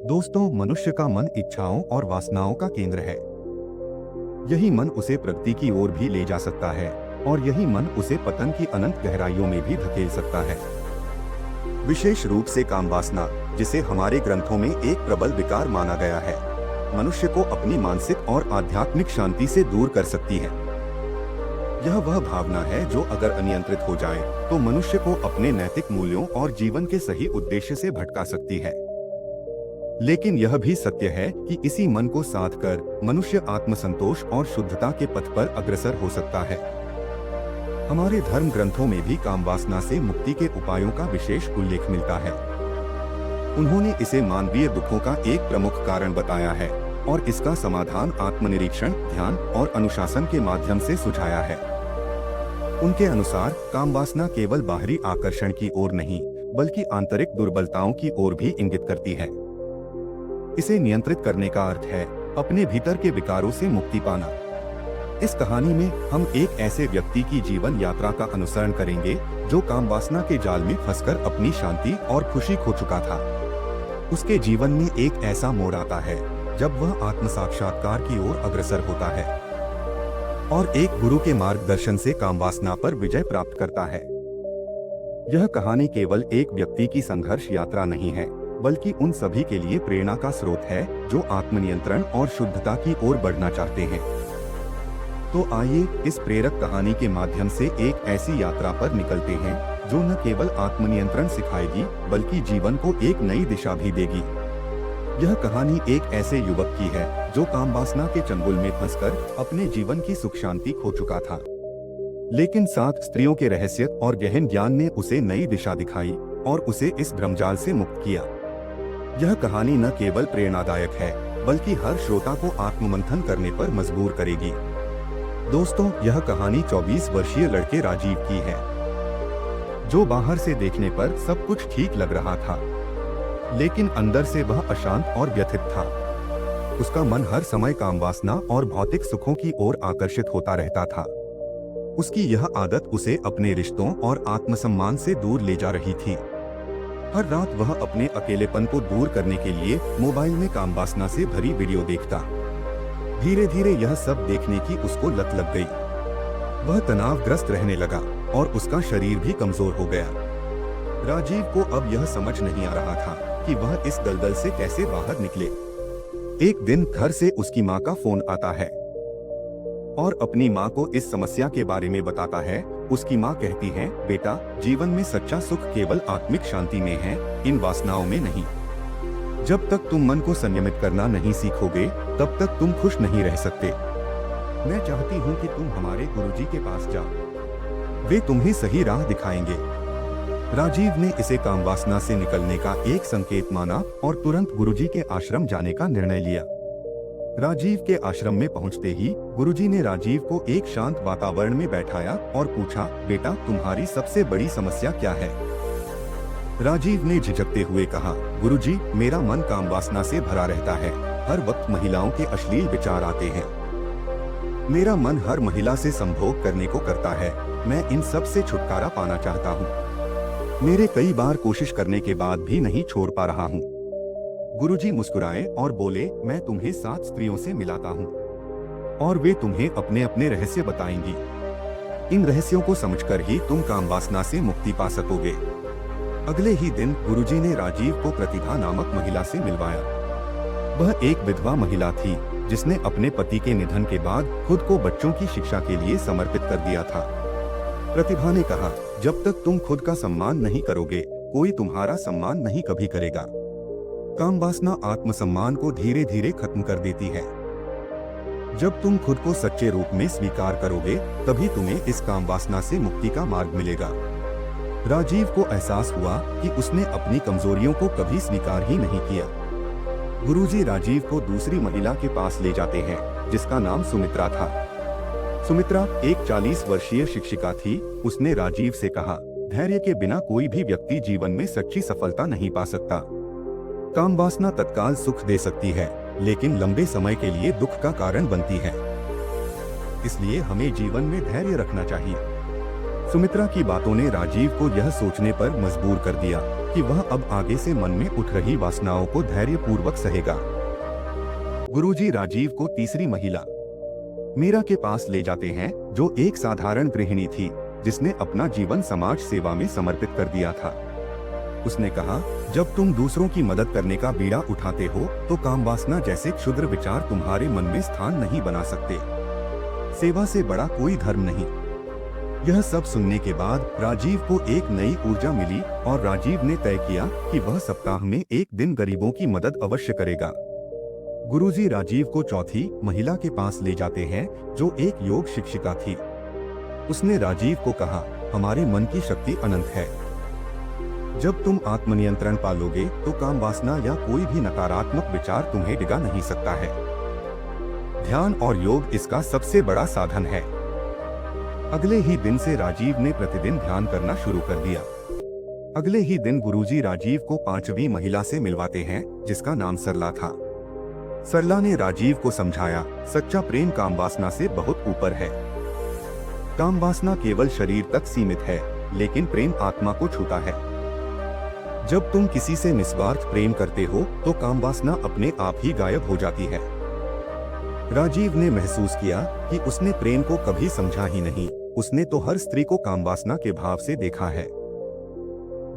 दोस्तों, मनुष्य का मन इच्छाओं और वासनाओं का केंद्र है। यही मन उसे प्रगति की ओर भी ले जा सकता है और यही मन उसे पतन की अनंत गहराइयों में भी धकेल सकता है। विशेष रूप से काम वासना, जिसे हमारे ग्रंथों में एक प्रबल विकार माना गया है, मनुष्य को अपनी मानसिक और आध्यात्मिक शांति से दूर कर सकती है। यह वह भावना है जो अगर अनियंत्रित हो जाए तो मनुष्य को अपने नैतिक मूल्यों और जीवन के सही उद्देश्य से भटका सकती है। लेकिन यह भी सत्य है कि इसी मन को साध कर मनुष्य आत्मसंतोष और शुद्धता के पथ पर अग्रसर हो सकता है। हमारे धर्म ग्रंथों में भी काम वासना से मुक्ति के उपायों का विशेष उल्लेख मिलता है। उन्होंने इसे मानवीय दुखों का एक प्रमुख कारण बताया है और इसका समाधान आत्मनिरीक्षण, ध्यान और अनुशासन के माध्यम से सुझाया है। उनके अनुसार काम वासना केवल बाहरी आकर्षण की ओर नहीं, बल्कि आंतरिक दुर्बलताओं की ओर भी इंगित करती है। इसे नियंत्रित करने का अर्थ है अपने भीतर के विकारों से मुक्ति पाना। इस कहानी में हम एक ऐसे व्यक्ति की जीवन यात्रा का अनुसरण करेंगे जो काम वासना के जाल में फंसकर अपनी शांति और खुशी खो चुका था। उसके जीवन में एक ऐसा मोड़ आता है जब वह आत्म साक्षात्कार की ओर अग्रसर होता है और एक गुरु के मार्गदर्शन से काम वासना पर विजय प्राप्त करता है। यह कहानी केवल एक व्यक्ति की संघर्ष यात्रा नहीं है, बल्कि उन सभी के लिए प्रेरणा का स्रोत है जो आत्मनियंत्रण और शुद्धता की ओर बढ़ना चाहते हैं। तो आइए इस प्रेरक कहानी के माध्यम से एक ऐसी यात्रा पर निकलते हैं जो न केवल आत्मनियंत्रण सिखाएगी, बल्कि जीवन को एक नई दिशा भी देगी। यह कहानी एक ऐसे युवक की है जो काम वासना के चंगुल में फंसकर अपने जीवन की सुख शांति खो चुका था, लेकिन 7 स्त्रियों के रहस्य और गहन ज्ञान ने उसे नई दिशा दिखाई और उसे इस भ्रमजाल से मुक्त किया। यह कहानी न केवल प्रेरणादायक है, बल्कि हर श्रोता को आत्ममंथन करने पर मजबूर करेगी। दोस्तों, यह कहानी 24 वर्षीय लड़के राजीव की है, जो बाहर से देखने पर सब कुछ ठीक लग रहा था, लेकिन अंदर से वह अशांत और व्यथित था। उसका मन हर समय काम वासना और भौतिक सुखों की ओर आकर्षित होता रहता था। उसकी यह आदत उसे अपने रिश्तों और आत्मसम्मान से दूर ले जा रही थी। हर रात वह अपने अकेलेपन को दूर करने के लिए मोबाइल में काम वासना से भरी वीडियो देखता। धीरे धीरे यह सब देखने की उसको लत लग गई। वह तनावग्रस्त रहने लगा और उसका शरीर भी कमजोर हो गया। राजीव को अब यह समझ नहीं आ रहा था कि वह इस दलदल से कैसे बाहर निकले। एक दिन घर से उसकी माँ का फोन आता है और अपनी माँ को इस समस्या के बारे में बताता है। उसकी माँ कहती है, बेटा, जीवन में सच्चा सुख केवल आत्मिक शांति में है, इन वासनाओं में नहीं। जब तक तुम मन को संयमित करना नहीं सीखोगे, तब तक तुम खुश नहीं रह सकते। मैं चाहती हूँ कि तुम हमारे गुरुजी के पास जाओ, वे तुम्हें सही राह दिखाएंगे। राजीव ने इसे काम वासना से निकलने का एक संकेत माना और तुरंत गुरुजी के आश्रम जाने का निर्णय लिया। राजीव के आश्रम में पहुंचते ही गुरुजी ने राजीव को एक शांत वातावरण में बैठाया और पूछा, बेटा, तुम्हारी सबसे बड़ी समस्या क्या है? राजीव ने झिझकते हुए कहा, गुरुजी, मेरा मन काम वासना से भरा रहता है। हर वक्त महिलाओं के अश्लील विचार आते हैं। मेरा मन हर महिला से संभोग करने को करता है। मैं इन सब से छुटकारा पाना चाहता हूँ। मेरे कई बार कोशिश करने के बाद भी नहीं छोड़ पा रहा हूँ। गुरुजी मुस्कुराए और बोले, मैं तुम्हें 7 स्त्रियों से मिलाता हूँ और वे तुम्हें अपने अपने रहस्य बताएंगी। इन रहस्यों को समझकर ही तुम काम वासना से मुक्ति पा सकोगे। अगले ही दिन गुरुजी ने राजीव को प्रतिभा नामक महिला से मिलवाया। वह एक विधवा महिला थी जिसने अपने पति के निधन के बाद खुद को बच्चों की शिक्षा के लिए समर्पित कर दिया था। प्रतिभा ने कहा, जब तक तुम खुद का सम्मान नहीं करोगे, कोई तुम्हारा सम्मान नहीं कभी करेगा। काम वासना आत्मसम्मान को धीरे धीरे खत्म कर देती है। जब तुम खुद को सच्चे रूप में स्वीकार करोगे, तभी तुम्हें इस काम वासना से मुक्ति का मार्ग मिलेगा। राजीव को एहसास हुआ कि उसने अपनी कमजोरियों को कभी स्वीकार ही नहीं किया। गुरुजी राजीव को दूसरी महिला के पास ले जाते हैं, जिसका नाम सुमित्रा था। सुमित्रा एक 40 वर्षीय शिक्षिका थी। उसने राजीव से कहा, धैर्य के बिना कोई भी व्यक्ति जीवन में सच्ची सफलता नहीं पा सकता। काम वासना तत्काल सुख दे सकती है, लेकिन लंबे समय के लिए दुख का कारण बनती है। इसलिए हमें जीवन में धैर्य रखना चाहिए। सुमित्रा की बातों ने राजीव को यह सोचने पर मजबूर कर दिया कि वह अब आगे से मन में उठ रही वासनाओं को धैर्यपूर्वक सहेगा। गुरुजी राजीव को तीसरी महिला मीरा के पास ले जाते हैं, जो एक साधारण गृहिणी थी जिसने अपना जीवन समाज सेवा में समर्पित कर दिया था। उसने कहा, जब तुम दूसरों की मदद करने का बीड़ा उठाते हो तो कामवासना जैसे क्षुद्र विचार तुम्हारे मन में स्थान नहीं बना सकते। सेवा से बड़ा कोई धर्म नहीं। यह सब सुनने के बाद राजीव को एक नई ऊर्जा मिली और राजीव ने तय किया कि वह सप्ताह में एक दिन गरीबों की मदद अवश्य करेगा। गुरुजी राजीव को चौथी महिला के पास ले जाते हैं, जो एक योग शिक्षिका थी। उसने राजीव को कहा, हमारे मन की शक्ति अनंत है। जब तुम आत्मनियंत्रण पालोगे तो काम वासना या कोई भी नकारात्मक विचार तुम्हें डिगा नहीं सकता है। ध्यान और योग इसका सबसे बड़ा साधन है। अगले ही दिन से राजीव ने प्रतिदिन ध्यान करना शुरू कर दिया। अगले ही दिन गुरुजी राजीव को पांचवी महिला से मिलवाते हैं, जिसका नाम सरला था। सरला ने राजीव को समझाया, सच्चा प्रेम कामवासना से बहुत ऊपर है। कामवासना केवल शरीर तक सीमित है, लेकिन प्रेम आत्मा को छूता है। जब तुम किसी से निस्वार्थ प्रेम करते हो तो कामवासना अपने आप ही गायब हो जाती है। राजीव ने महसूस किया कि उसने प्रेम को कभी समझा ही नहीं। उसने तो हर स्त्री को कामवासना के भाव से देखा है।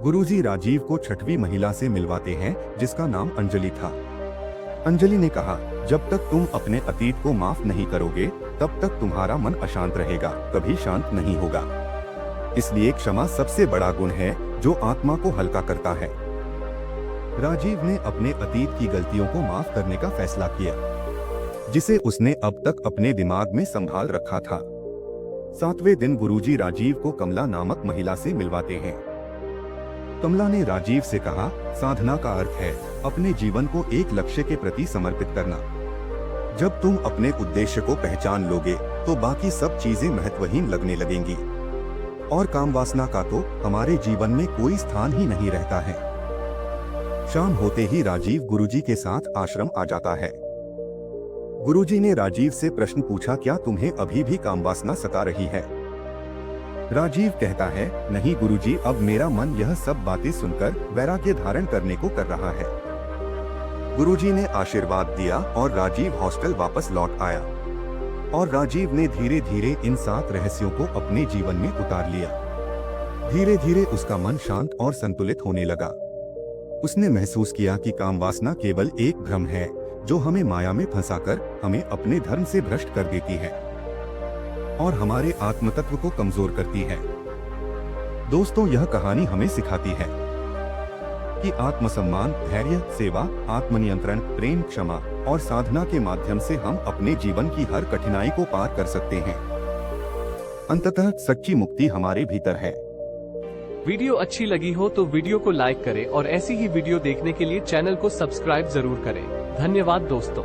गुरुजी राजीव को छठवीं महिला से मिलवाते हैं, जिसका नाम अंजलि था। अंजलि ने कहा, जब तक तुम अपने अतीत को माफ नहीं करोगे तब तक तुम्हारा मन अशांत रहेगा, कभी शांत नहीं होगा। इसलिए क्षमा सबसे बड़ा गुण है जो आत्मा को हल्का करता है। राजीव ने अपने अतीत की गलतियों को माफ करने का फैसला किया, जिसे उसने अब तक अपने दिमाग में संभाल रखा था। सातवें दिन गुरुजी राजीव को कमला नामक महिला से मिलवाते हैं। कमला ने राजीव से कहा, साधना का अर्थ है अपने जीवन को एक लक्ष्य के प्रति समर्पित करना। जब तुम अपने उद्देश्य को पहचान लोगे तो बाकी सब चीजें महत्वहीन लगने लगेंगी और कामवासना का तो हमारे जीवन में कोई स्थान ही नहीं रहता है। शाम होते ही राजीव गुरुजी के साथ आश्रम आ जाता है। गुरुजी ने राजीव से प्रश्न पूछा, क्या तुम्हें अभी भी कामवासना सता रही है? राजीव कहता है, नहीं गुरुजी, अब मेरा मन यह सब बातें सुनकर वैराग्य धारण करने को कर रहा है। गुरुजी ने आशीर्वाद दिया और राजीव हॉस्टल वापस लौट आया और राजीव ने धीरे धीरे इन 7 रहस्यों को अपने जीवन में उतार लिया। धीरे धीरे उसका मन शांत और संतुलित होने लगा। उसने महसूस किया कि कामवासना केवल एक भ्रम है जो हमें माया में फंसाकर हमें अपने धर्म से भ्रष्ट कर देती है और हमारे आत्मतत्व को कमजोर करती है। दोस्तों, यह कहानी हमें सिखाती है कि आत्मसम्मान, धैर्य, सेवा, आत्मनियंत्रण, प्रेम, क्षमा और साधना के माध्यम से हम अपने जीवन की हर कठिनाई को पार कर सकते हैं। अंततः सच्ची मुक्ति हमारे भीतर है। वीडियो अच्छी लगी हो तो वीडियो को लाइक करें और ऐसी ही वीडियो देखने के लिए चैनल को सब्सक्राइब जरूर करें। धन्यवाद दोस्तों।